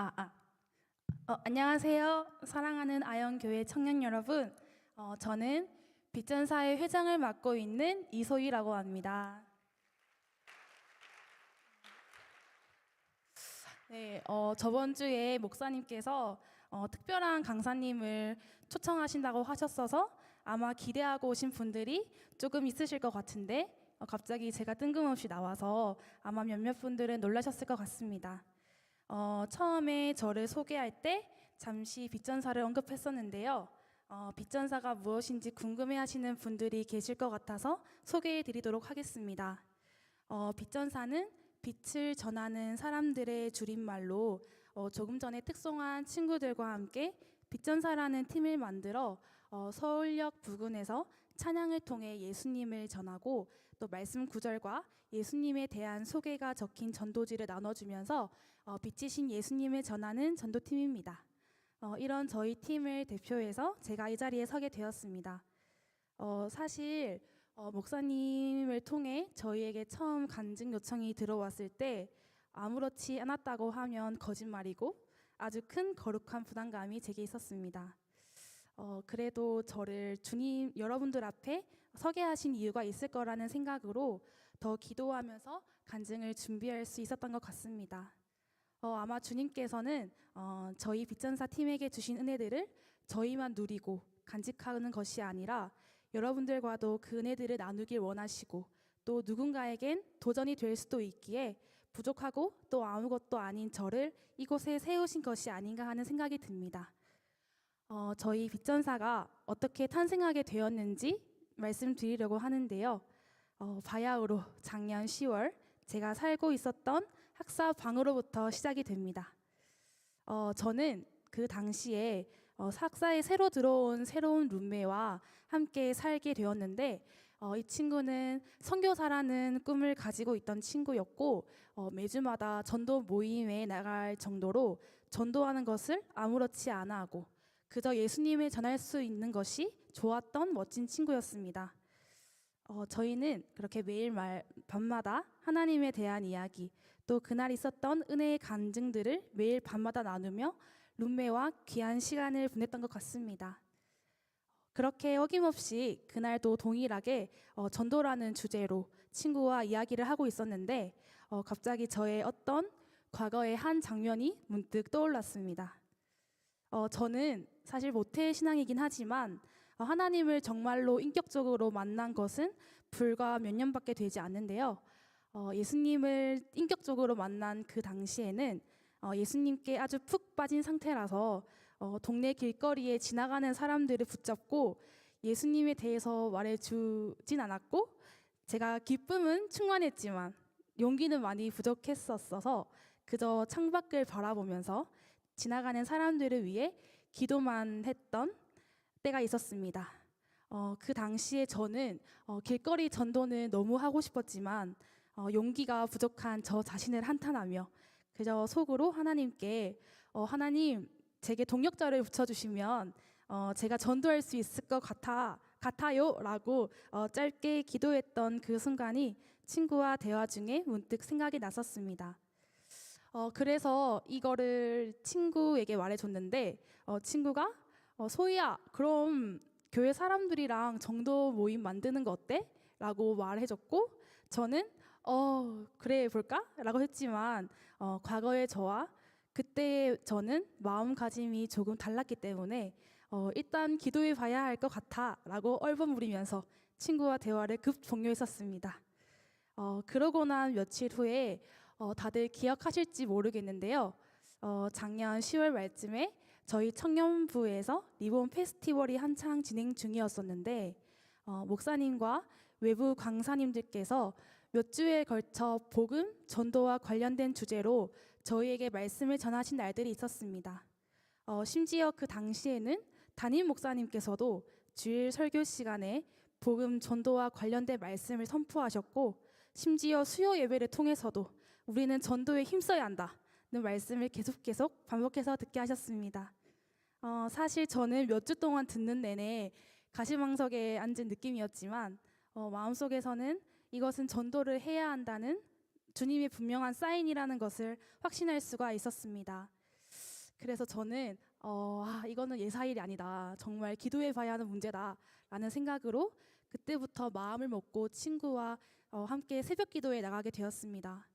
아, 아. 안녕하세요. 사랑하는 아영교회 청년 여러분. 저는 빛전사의 회장을 맡고 있는 이소희라고 합니다. 네, 저번 주에 목사님께서 특별한 강사님을 초청하신다고 하셨어서 아마 기대하고 오신 분들이 조금 있으실 것 같은데 갑자기 제가 뜬금없이 나와서 아마 몇몇 분들은 놀라셨을 것 같습니다. 처음에 저를 소개할 때 잠시 빛전사를 언급했었는데요. 빛전사가 무엇인지 궁금해하시는 분들이 계실 것 같아서 소개해드리도록 하겠습니다. 빛전사는 빛을 전하는 사람들의 줄임말로 조금 전에 특송한 친구들과 함께 빛전사라는 팀을 만들어 서울역 부근에서 찬양을 통해 예수님을 전하고 또 말씀 구절과 예수님에 대한 소개가 적힌 전도지를 나눠주면서 빛이신 예수님을 전하는 전도팀입니다. 이런 저희 팀을 대표해서 제가 이 자리에 서게 되었습니다. 사실 목사님을 통해 저희에게 처음 간증 요청이 들어왔을 때 아무렇지 않았다고 하면 거짓말이고 아주 큰 거룩한 부담감이 제게 있었습니다. 그래도 저를 주님 여러분들 앞에 서게 하신 이유가 있을 거라는 생각으로 더 기도하면서 간증을 준비할 수 있었던 것 같습니다. 아마 주님께서는 저희 빛전사 팀에게 주신 은혜들을 저희만 누리고 간직하는 것이 아니라 여러분들과도 그 은혜들을 나누길 원하시고 또 누군가에겐 도전이 될 수도 있기에 부족하고 또 아무것도 아닌 저를 이곳에 세우신 것이 아닌가 하는 생각이 듭니다. 저희 빛전사가 어떻게 탄생하게 되었는지 말씀드리려고 하는데요. 바야흐로 작년 10월 제가 살고 있었던 학사 방으로부터 시작이 됩니다. 저는 그 당시에 학사에 새로 들어온 새로운 룸메와 함께 살게 되었는데 이 친구는 선교사라는 꿈을 가지고 있던 친구였고 매주마다 전도 모임에 나갈 정도로 전도하는 것을 아무렇지 않아 하고 그저 예수님을 전할 수 있는 것이 좋았던 멋진 친구였습니다. 저희는 그렇게 매일 밤마다 하나님에 대한 이야기 또 그날 있었던 은혜의 간증들을 매일 밤마다 나누며 룸메와 귀한 시간을 보냈던 것 같습니다. 그렇게 어김없이 그날도 동일하게 전도라는 주제로 친구와 이야기를 하고 있었는데 갑자기 저의 어떤 과거의 한 장면이 문득 떠올랐습니다. 저는 사실 모태 신앙이긴 하지만 하나님을 정말로 인격적으로 만난 것은 불과 몇 년밖에 되지 않는데요. 예수님을 인격적으로 만난 그 당시에는 예수님께 아주 푹 빠진 상태라서 동네 길거리에 지나가는 사람들을 붙잡고 예수님에 대해서 말해주진 않았고 제가 기쁨은 충만했지만 용기는 많이 부족했었어서 그저 창밖을 바라보면서 지나가는 사람들을 위해 기도만 했던 때가 있었습니다. 그 당시에 저는 길거리 전도는 너무 하고 싶었지만 용기가 부족한 저 자신을 한탄하며 그저 속으로 하나님께 하나님 제게 동력자를 붙여주시면 제가 전도할 수 있을 것 같아요 라고 짧게 기도했던 그 순간이 친구와 대화 중에 문득 생각이 났었습니다. 그래서 이거를 친구에게 말해줬는데 친구가 소희야 그럼 교회 사람들이랑 정도 모임 만드는 거 어때? 라고 말해줬고 저는 그래 볼까? 라고 했지만 과거의 저와 그때 저는 마음가짐이 조금 달랐기 때문에 일단 기도해 봐야 할 것 같아 라고 얼버무리면서 친구와 대화를 급 종료했었습니다. 그러고 난 며칠 후에 다들 기억하실지 모르겠는데요. 작년 10월 말쯤에 저희 청년부에서 리본 페스티벌이 한창 진행 중이었었는데 목사님과 외부 강사님들께서 몇 주에 걸쳐 복음, 전도와 관련된 주제로 저희에게 말씀을 전하신 날들이 있었습니다. 심지어 그 당시에는 담임 목사님께서도 주일 설교 시간에 복음, 전도와 관련된 말씀을 선포하셨고 심지어 수요 예배를 통해서도 우리는 전도에 힘써야 한다는 말씀을 계속 반복해서 듣게 하셨습니다. 사실 저는 몇 주 동안 듣는 내내 가시방석에 앉은 느낌이었지만 마음속에서는 이것은 전도를 해야 한다는 주님의 분명한 사인이라는 것을 확신할 수가 있었습니다. 그래서 저는 이거는 예사일이 아니다. 정말 기도해 봐야 하는 문제다라는 생각으로 그때부터 마음을 먹고 친구와 함께 새벽 기도에 나가게 되었습니다.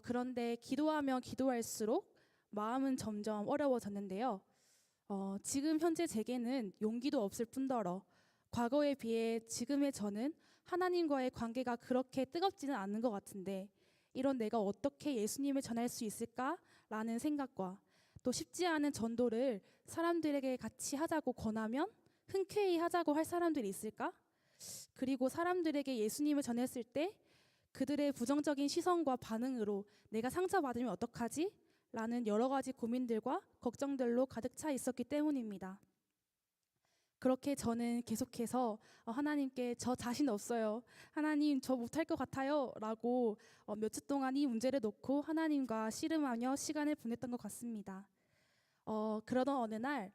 그런데 기도하면 기도할수록 마음은 점점 어려워졌는데요. 지금 현재 제게는 용기도 없을 뿐더러 과거에 비해 지금의 저는 하나님과의 관계가 그렇게 뜨겁지는 않은 것 같은데 이런 내가 어떻게 예수님을 전할 수 있을까라는 생각과 또 쉽지 않은 전도를 사람들에게 같이 하자고 권하면 흔쾌히 하자고 할 사람들이 있을까? 그리고 사람들에게 예수님을 전했을 때 그들의 부정적인 시선과 반응으로 내가 상처받으면 어떡하지? 라는 여러 가지 고민들과 걱정들로 가득 차 있었기 때문입니다. 그렇게 저는 계속해서 하나님께 저 자신 없어요. 하나님 저 못할 것 같아요. 라고 몇 주 동안 이 문제를 놓고 하나님과 씨름하며 시간을 보냈던 것 같습니다. 그러던 어느 날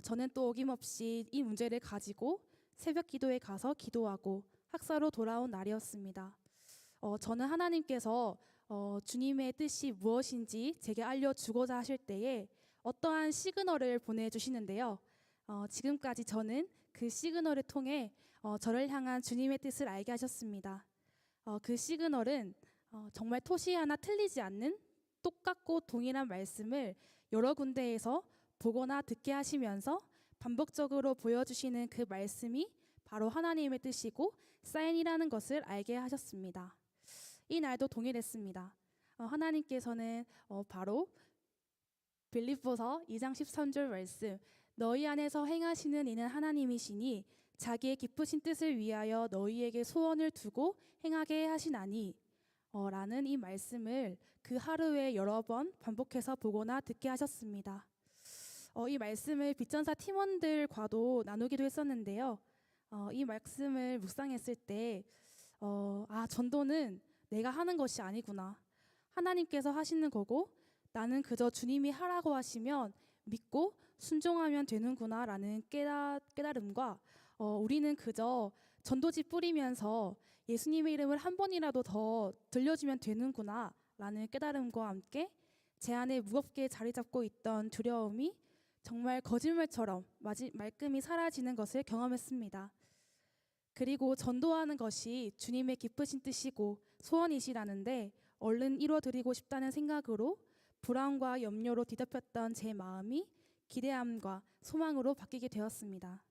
저는 또 어김없이 이 문제를 가지고 새벽 기도에 가서 기도하고 학사로 돌아온 날이었습니다. 저는 하나님께서 주님의 뜻이 무엇인지 제게 알려주고자 하실 때에 어떠한 시그널을 보내주시는데요. 지금까지 저는 그 시그널을 통해 저를 향한 주님의 뜻을 알게 하셨습니다. 그 시그널은 정말 토시 하나 틀리지 않는 똑같고 동일한 말씀을 여러 군데에서 보거나 듣게 하시면서 반복적으로 보여주시는 그 말씀이 바로 하나님의 뜻이고 사인이라는 것을 알게 하셨습니다. 이 날도 동일했습니다. 하나님께서는 바로 빌립보서 2장 13절 말씀 너희 안에서 행하시는 이는 하나님이시니 자기의 기쁘신 뜻을 위하여 너희에게 소원을 두고 행하게 하시나니 라는 이 말씀을 그 하루에 여러 번 반복해서 보거나 듣게 하셨습니다. 이 말씀을 빛전사 팀원들과도 나누기도 했었는데요. 이 말씀을 묵상했을 때 전도는 내가 하는 것이 아니구나. 하나님께서 하시는 거고 나는 그저 주님이 하라고 하시면 믿고 순종하면 되는구나 라는 깨달음과 우리는 그저 전도지 뿌리면서 예수님의 이름을 한 번이라도 더 들려주면 되는구나 라는 깨달음과 함께 제 안에 무겁게 자리 잡고 있던 두려움이 정말 거짓말처럼 말끔히 사라지는 것을 경험했습니다. 그리고 전도하는 것이 주님의 기쁘신 뜻이고 소원이시라는데 얼른 이뤄드리고 싶다는 생각으로 불안과 염려로 뒤덮였던 제 마음이 기대함과 소망으로 바뀌게 되었습니다.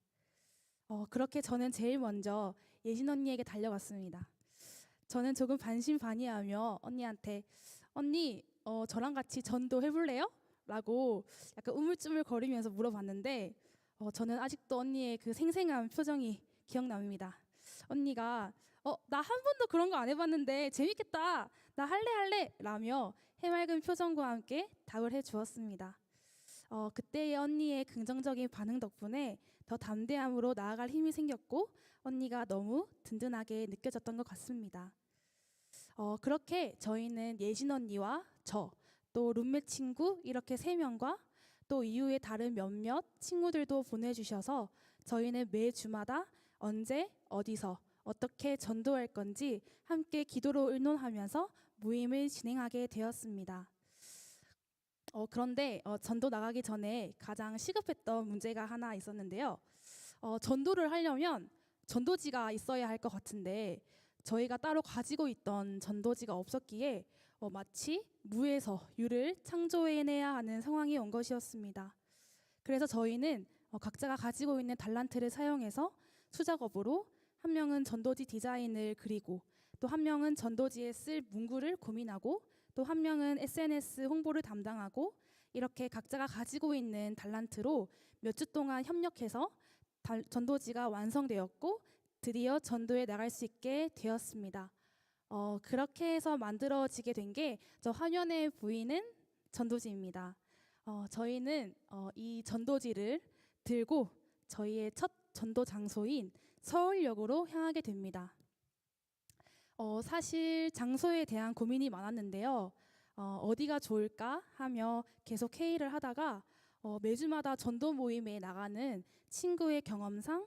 그렇게 저는 제일 먼저 예진 언니에게 달려갔습니다. 저는 조금 반신반의하며 언니한테 언니 저랑 같이 전도 해볼래요? 라고 약간 우물쭈물 거리면서 물어봤는데 저는 아직도 언니의 그 생생한 표정이 기억납니다. 언니가 나 한 번도 그런 거 안 해봤는데 재밌겠다. 나 할래 라며 해맑은 표정과 함께 답을 해주었습니다. 그때의 언니의 긍정적인 반응 덕분에 더 담대함으로 나아갈 힘이 생겼고 언니가 너무 든든하게 느껴졌던 것 같습니다. 그렇게 저희는 예진 언니와 저, 또 룸메 친구 이렇게 3명과 또 이후에 다른 몇몇 친구들도 보내주셔서 저희는 매 주마다 언제, 어디서, 어떻게 전도할 건지 함께 기도로 의논하면서 모임을 진행하게 되었습니다. 그런데 전도 나가기 전에 가장 시급했던 문제가 하나 있었는데요. 전도를 하려면 전도지가 있어야 할 것 같은데 저희가 따로 가지고 있던 전도지가 없었기에 마치 무에서 유를 창조해내야 하는 상황이 온 것이었습니다. 그래서 저희는 각자가 가지고 있는 달란트를 사용해서 수작업으로 한 명은 전도지 디자인을 그리고 또 한 명은 전도지에 쓸 문구를 고민하고 또 한 명은 SNS 홍보를 담당하고 이렇게 각자가 가지고 있는 달란트로 몇 주 동안 협력해서 전도지가 완성되었고 드디어 전도에 나갈 수 있게 되었습니다. 그렇게 해서 만들어지게 된 게 저 화면에 보이는 전도지입니다. 저희는 이 전도지를 들고 저희의 첫 전도 장소인 서울역으로 향하게 됩니다. 사실 장소에 대한 고민이 많았는데요. 어디가 좋을까 하며 계속 회의를 하다가 매주마다 전도 모임에 나가는 친구의 경험상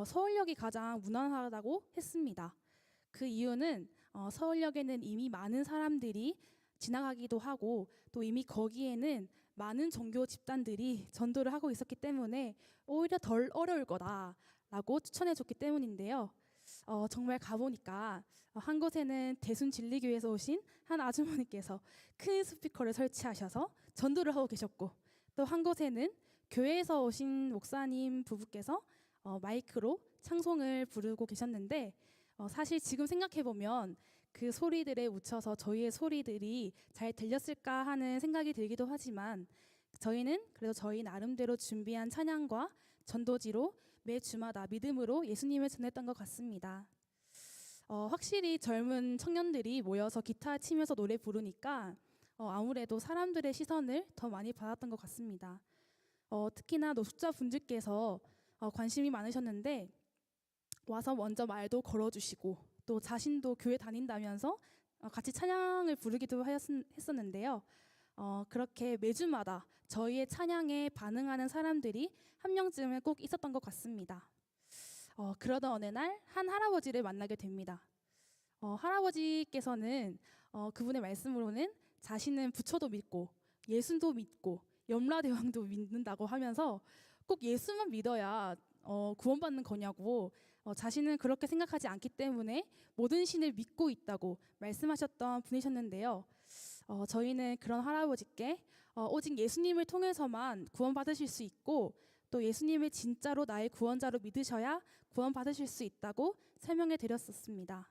서울역이 가장 무난하다고 했습니다. 그 이유는 서울역에는 이미 많은 사람들이 지나가기도 하고 또 이미 거기에는 많은 종교 집단들이 전도를 하고 있었기 때문에 오히려 덜 어려울 거다라고 추천해 줬기 때문인데요. 정말 가보니까 한 곳에는 대순 진리교에서 오신 한 아주머니께서 큰 스피커를 설치하셔서 전도를 하고 계셨고, 또 한 곳에는 교회에서 오신 목사님 부부께서 마이크로 찬송을 부르고 계셨는데, 사실 지금 생각해 보면 그 소리들에 묻혀서 저희의 소리들이 잘 들렸을까 하는 생각이 들기도 하지만, 저희는 그래도 저희 나름대로 준비한 찬양과 전도지로 매 주마다 믿음으로 예수님을 전했던 것 같습니다. 확실히 젊은 청년들이 모여서 기타 치면서 노래 부르니까 아무래도 사람들의 시선을 더 많이 받았던 것 같습니다. 특히나 노숙자 분들께서 관심이 많으셨는데, 와서 먼저 말도 걸어주시고 또 자신도 교회 다닌다면서 같이 찬양을 부르기도 했었는데요. 그렇게 매주마다 저희의 찬양에 반응하는 사람들이 한 명쯤은 꼭 있었던 것 같습니다. 그러던 어느 날 한 할아버지를 만나게 됩니다. 할아버지께서는 그분의 말씀으로는 자신은 부처도 믿고 예수도 믿고 염라대왕도 믿는다고 하면서 꼭 예수만 믿어야 구원받는 거냐고, 자신은 그렇게 생각하지 않기 때문에 모든 신을 믿고 있다고 말씀하셨던 분이셨는데요. 저희는 그런 할아버지께 오직 예수님을 통해서만 구원받으실 수 있고, 또 예수님을 진짜로 나의 구원자로 믿으셔야 구원받으실 수 있다고 설명해 드렸었습니다.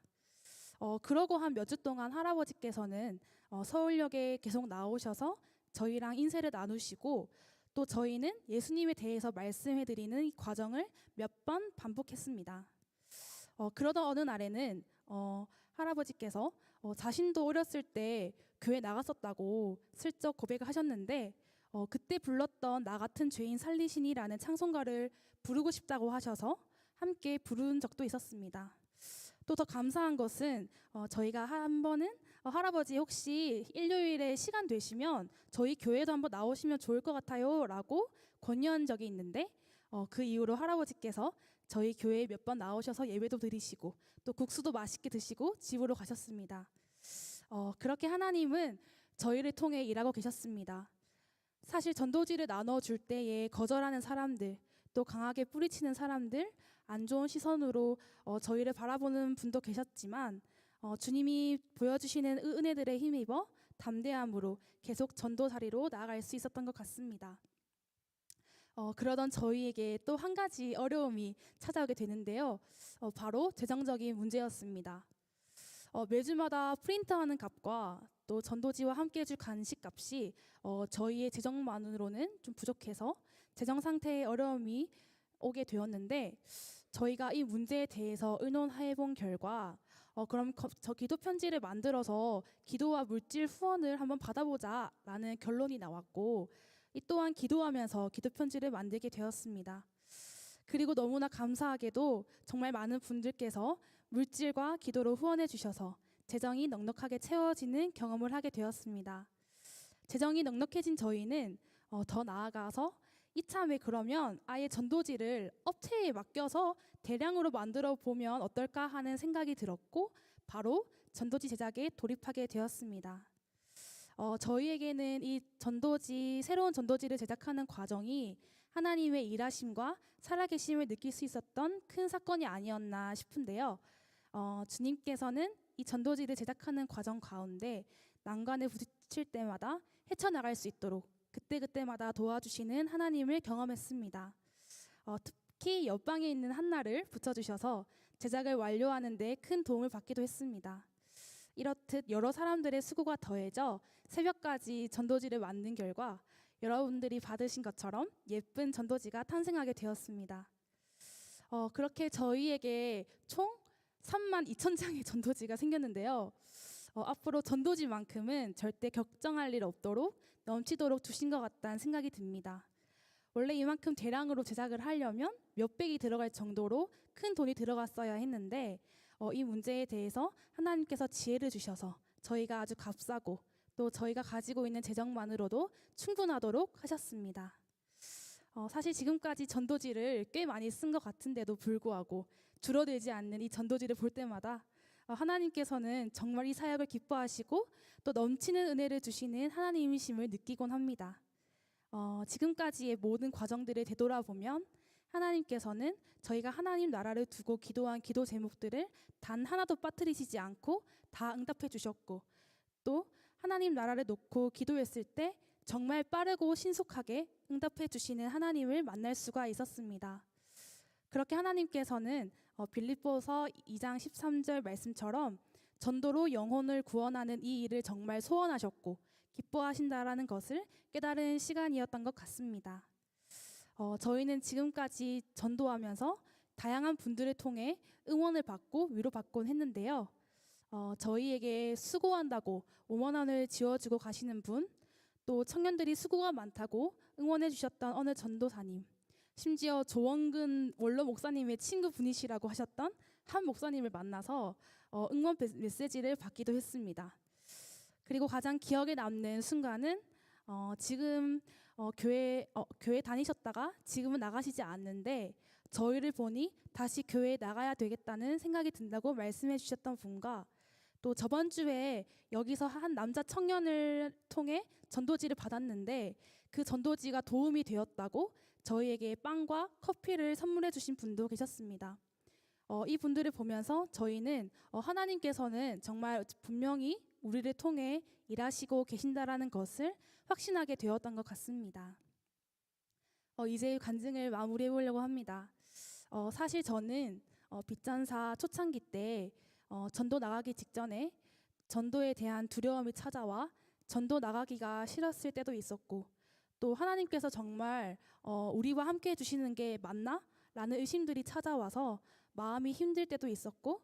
그러고 한 몇 주 동안 할아버지께서는 서울역에 계속 나오셔서 저희랑 인사를 나누시고, 또 저희는 예수님에 대해서 말씀해 드리는 이 과정을 몇 번 반복했습니다. 그러던 어느 날에는 할아버지께서 자신도 어렸을 때 교회 나갔었다고 슬쩍 고백을 하셨는데, 그때 불렀던 나 같은 죄인 살리시니라는 찬송가를 부르고 싶다고 하셔서 함께 부른 적도 있었습니다. 또 더 감사한 것은 저희가 한 번은 할아버지 혹시 일요일에 시간 되시면 저희 교회도 한번 나오시면 좋을 것 같아요 라고 권유한 적이 있는데, 그 이후로 할아버지께서 저희 교회에 몇 번 나오셔서 예배도 드리시고 또 국수도 맛있게 드시고 집으로 가셨습니다. 그렇게 하나님은 저희를 통해 일하고 계셨습니다. 사실 전도지를 나눠줄 때에 거절하는 사람들, 또 강하게 뿌리치는 사람들, 안 좋은 시선으로 저희를 바라보는 분도 계셨지만, 주님이 보여주시는 은혜들에 힘입어 담대함으로 계속 전도자리로 나아갈 수 있었던 것 같습니다. 그러던 저희에게 또 한 가지 어려움이 찾아오게 되는데요. 바로 재정적인 문제였습니다. 매주마다 프린트하는 값과 또 전도지와 함께 해줄 간식 값이 저희의 재정만으로는 좀 부족해서 재정 상태에 어려움이 오게 되었는데, 저희가 이 문제에 대해서 의논해 본 결과 그럼 저 기도 편지를 만들어서 기도와 물질 후원을 한번 받아보자 라는 결론이 나왔고, 이 또한 기도하면서 기도 편지를 만들게 되었습니다. 그리고 너무나 감사하게도 정말 많은 분들께서 물질과 기도로 후원해 주셔서 재정이 넉넉하게 채워지는 경험을 하게 되었습니다. 재정이 넉넉해진 저희는 더 나아가서 이참에 그러면 아예 전도지를 업체에 맡겨서 대량으로 만들어 보면 어떨까 하는 생각이 들었고, 바로 전도지 제작에 돌입하게 되었습니다. 저희에게는 이 새로운 전도지를 제작하는 과정이 하나님의 일하심과 살아계심을 느낄 수 있었던 큰 사건이 아니었나 싶은데요. 주님께서는 이 전도지를 제작하는 과정 가운데 난관에 부딪힐 때마다 헤쳐나갈 수 있도록 그때그때마다 도와주시는 하나님을 경험했습니다. 특히 옆방에 있는 한나를 붙여주셔서 제작을 완료하는 데 큰 도움을 받기도 했습니다. 이렇듯 여러 사람들의 수고가 더해져 새벽까지 전도지를 만든 결과 여러분들이 받으신 것처럼 예쁜 전도지가 탄생하게 되었습니다. 그렇게 저희에게 총 32,000장의 전도지가 생겼는데요. 앞으로 전도지만큼은 절대 걱정할 일 없도록 넘치도록 두신 것 같다는 생각이 듭니다. 원래 이만큼 대량으로 제작을 하려면 몇백이 들어갈 정도로 큰 돈이 들어갔어야 했는데, 이 문제에 대해서 하나님께서 지혜를 주셔서 저희가 아주 값싸고 또 저희가 가지고 있는 재정만으로도 충분하도록 하셨습니다. 사실 지금까지 전도지를 꽤 많이 쓴 것 같은데도 불구하고 줄어들지 않는 이 전도지를 볼 때마다 하나님께서는 정말 이 사역을 기뻐하시고 또 넘치는 은혜를 주시는 하나님이심을 느끼곤 합니다. 지금까지의 모든 과정들을 되돌아보면 하나님께서는 저희가 하나님 나라를 두고 기도한 기도 제목들을 단 하나도 빠뜨리시지 않고 다 응답해 주셨고, 또 하나님 나라를 놓고 기도했을 때 정말 빠르고 신속하게 응답해 주시는 하나님을 만날 수가 있었습니다. 그렇게 하나님께서는 빌립보서 2장 13절 말씀처럼 전도로 영혼을 구원하는 이 일을 정말 소원하셨고 기뻐하신다라는 것을 깨달은 시간이었던 것 같습니다. 저희는 지금까지 전도하면서 다양한 분들을 통해 응원을 받고 위로받곤 했는데요. 저희에게 수고한다고 5만 원을 지어주고 가시는 분, 또 청년들이 수고가 많다고 응원해 주셨던 어느 전도사님, 심지어 조원근 원로 목사님의 친구분이시라고 하셨던 한 목사님을 만나서 응원 메시지를 받기도 했습니다. 그리고 가장 기억에 남는 순간은 지금 교회 다니셨다가 지금은 나가시지 않는데 저희를 보니 다시 교회에 나가야 되겠다는 생각이 든다고 말씀해 주셨던 분과, 또 저번 주에 여기서 한 남자 청년을 통해 전도지를 받았는데 그 전도지가 도움이 되었다고 저희에게 빵과 커피를 선물해 주신 분도 계셨습니다. 이 분들을 보면서 저희는 하나님께서는 정말 분명히 우리를 통해 일하시고 계신다라는 것을 확신하게 되었던 것 같습니다. 이제 간증을 마무리해 보려고 합니다. 사실 저는 빛전사 초창기 때 전도 나가기 직전에 전도에 대한 두려움이 찾아와 전도 나가기가 싫었을 때도 있었고, 또 하나님께서 정말 우리와 함께 해주시는 게 맞나? 라는 의심들이 찾아와서 마음이 힘들 때도 있었고,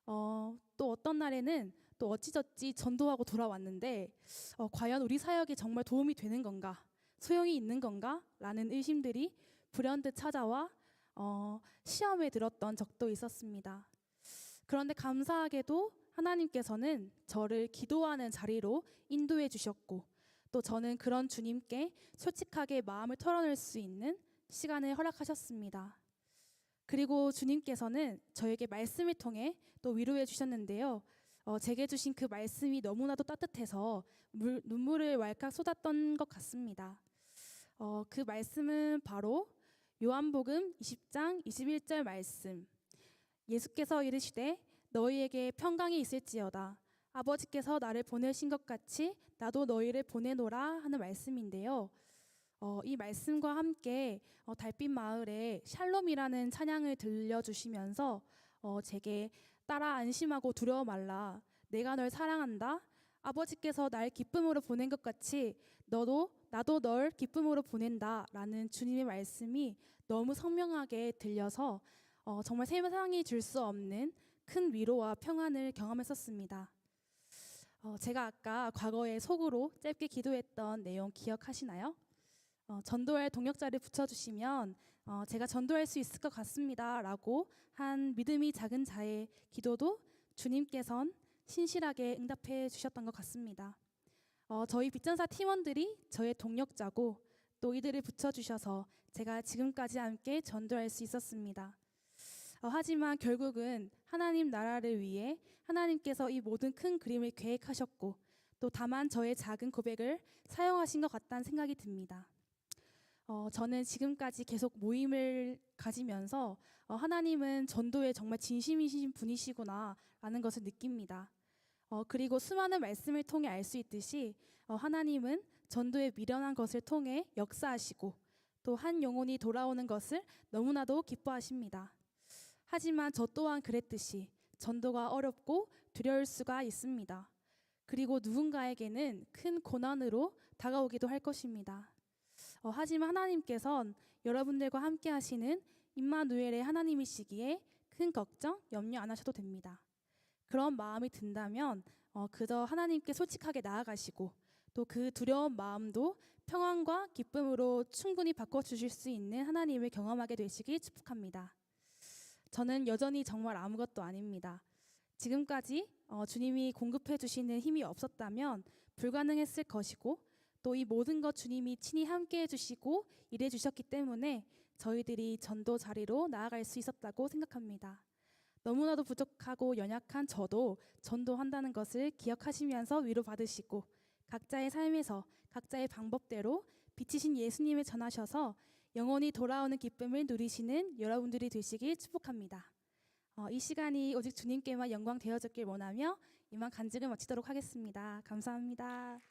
또 어떤 날에는 또 어찌저찌 전도하고 돌아왔는데 과연 우리 사역에 정말 도움이 되는 건가? 소용이 있는 건가? 라는 의심들이 불현듯 찾아와 시험에 들었던 적도 있었습니다. 그런데 감사하게도 하나님께서는 저를 기도하는 자리로 인도해 주셨고, 또 저는 그런 주님께 솔직하게 마음을 털어낼 수 있는 시간을 허락하셨습니다. 그리고 주님께서는 저에게 말씀을 통해 또 위로해 주셨는데요. 제게 주신 그 말씀이 너무나도 따뜻해서 눈물을 왈칵 쏟았던 것 같습니다. 그 말씀은 바로 요한복음 20장 21절 말씀. 예수께서 이르시되 너희에게 평강이 있을지어다. 아버지께서 나를 보내신 것 같이 나도 너희를 보내노라 하는 말씀인데요. 이 말씀과 함께 달빛 마을에 샬롬이라는 찬양을 들려주시면서 제게 따라 안심하고 두려워 말라. 내가 널 사랑한다. 아버지께서 날 기쁨으로 보낸 것 같이 나도 널 기쁨으로 보낸다 라는 주님의 말씀이 너무 선명하게 들려서 정말 세상이 줄 수 없는 큰 위로와 평안을 경험했었습니다. 제가 아까 과거에 속으로 짧게 기도했던 내용 기억하시나요? 전도할 동역자를 붙여주시면 제가 전도할 수 있을 것 같습니다 라고 한 믿음이 작은 자의 기도도 주님께선 신실하게 응답해 주셨던 것 같습니다. 저희 빛전사 팀원들이 저의 동역자고 또 이들을 붙여주셔서 제가 지금까지 함께 전도할 수 있었습니다. 하지만 결국은 하나님 나라를 위해 하나님께서 이 모든 큰 그림을 계획하셨고, 또 다만 저의 작은 고백을 사용하신 것 같다는 생각이 듭니다. 저는 지금까지 계속 모임을 가지면서 하나님은 전도에 정말 진심이신 분이시구나 라는 것을 느낍니다. 그리고 수많은 말씀을 통해 알 수 있듯이 하나님은 전도에 미련한 것을 통해 역사하시고 또 한 영혼이 돌아오는 것을 너무나도 기뻐하십니다. 하지만 저 또한 그랬듯이 전도가 어렵고 두려울 수가 있습니다. 그리고 누군가에게는 큰 고난으로 다가오기도 할 것입니다. 하지만 하나님께서는 여러분들과 함께 하시는 임마누엘의 하나님이시기에 큰 걱정, 염려 안 하셔도 됩니다. 그런 마음이 든다면 그저 하나님께 솔직하게 나아가시고 또 그 두려운 마음도 평안과 기쁨으로 충분히 바꿔주실 수 있는 하나님을 경험하게 되시길 축복합니다. 저는 여전히 정말 아무것도 아닙니다. 지금까지 주님이 공급해 주시는 힘이 없었다면 불가능했을 것이고, 또 이 모든 것 주님이 친히 함께 해주시고 일해 주셨기 때문에 저희들이 전도 자리로 나아갈 수 있었다고 생각합니다. 너무나도 부족하고 연약한 저도 전도한다는 것을 기억하시면서 위로받으시고 각자의 삶에서 각자의 방법대로 빛이신 예수님을 전하셔서 영원히 돌아오는 기쁨을 누리시는 여러분들이 되시길 축복합니다. 이 시간이 오직 주님께만 영광 되어졌길 원하며 이만 간증을 마치도록 하겠습니다. 감사합니다.